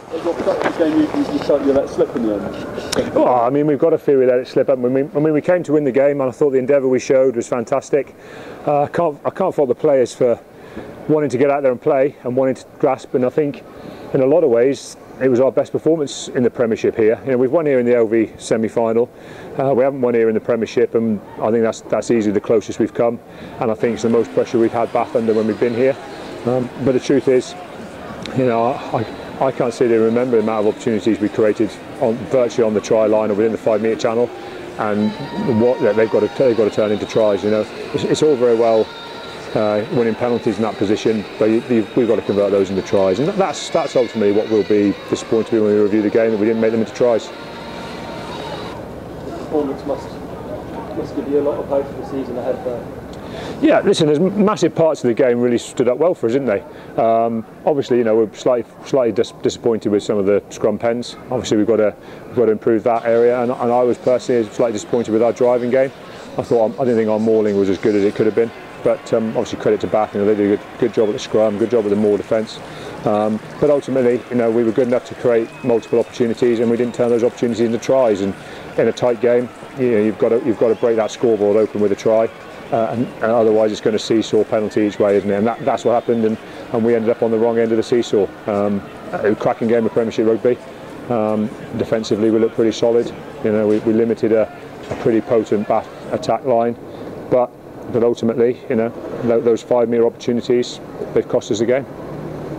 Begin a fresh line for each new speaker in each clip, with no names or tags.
Game you felt you let slip in the end?
Well, I mean, we've got to feel we let it slip up. I mean, we came to win the game, and I thought the endeavour we showed was fantastic. I can't fault the players for wanting to get out there and play and wanting to grasp. And I think, in a lot of ways, it was our best performance in the Premiership here. You know, we've won here in the LV semi-final. We haven't won here in the Premiership, and I think that's easily the closest we've come. And I think it's the most pressure we've had Bath under when we've been here. But the truth is, you know, I can't sit here and remember the amount of opportunities we created virtually on the try line or within the 5 metre channel, and what they've got to turn into tries. You know, it's all very well winning penalties in that position, but we've got to convert those into tries, and that's ultimately what will be disappointing when we review the game, that we didn't make them into tries.
The performance must give you a lot of hope for the season ahead there.
Yeah, listen, there's massive parts of the game really stood up well for us, didn't they? Obviously, you know, we're slightly disappointed with some of the scrum pens. Obviously, we've got to improve that area, and I was personally slightly disappointed with our driving game. I didn't think our mauling was as good as it could have been, but obviously credit to Bath. You know, they did a good job at the scrum, good job at the maul defence. But ultimately, you know, we were good enough to create multiple opportunities, and we didn't turn those opportunities into tries. And in a tight game, you know, you've got to break that scoreboard open with a try. And otherwise it's going to seesaw penalty each way, isn't it? And that's what happened, and we ended up on the wrong end of the seesaw. A cracking game of Premiership rugby. Defensively we looked pretty solid. You know, we limited a pretty potent Bath attack line, but ultimately, you know, those 5 metre opportunities, they've cost us the game.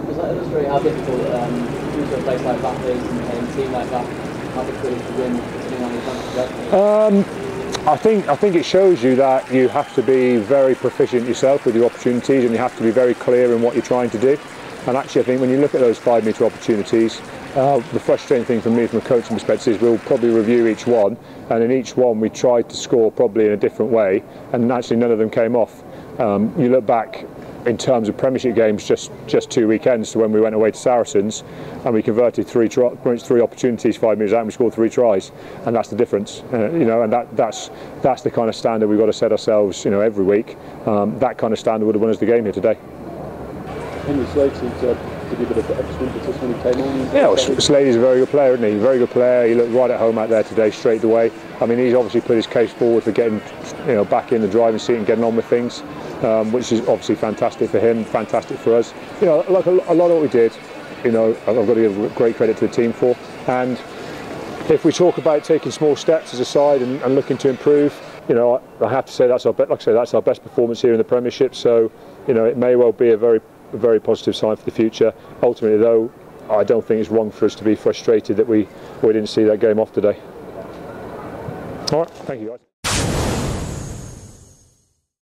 Does that illustrate how difficult to a place like Bath is, and a team like that, how difficult it is to win considering how many chances?
I think it shows you that you have to be very proficient yourself with your opportunities, and you have to be very clear in what you're trying to do. And actually, I think when you look at those 5 metre opportunities, the frustrating thing for me from a coaching perspective is we'll probably review each one, and in each one we tried to score probably in a different way, and actually none of them came off. You look back in terms of Premiership games just 2 weekends to when we went away to Saracens, and we converted three opportunities 5 metres out, and we scored 3 tries, and that's the difference. You know, and that's the kind of standard we've got to set ourselves, you know, every week. That kind of standard would have won us the game here today.
Henry Slade seemed to give it a bit extra impetus when he came on.
Yeah, well, Slade is a very good player, isn't he? Very good player. He looked right at home out there today, straight away. I mean, he's obviously put his case forward for getting, you know, back in the driving seat and getting on with things, which is obviously fantastic for him, fantastic for us. You know, like a lot of what we did, you know, I've got to give great credit to the team for. And if we talk about taking small steps as a side and looking to improve, you know, I have to say that's our best performance here in the Premiership. So, you know, it may well be a very positive sign for the future. Ultimately, though, I don't think it's wrong for us to be frustrated that we didn't see that game off today. All right, thank you guys.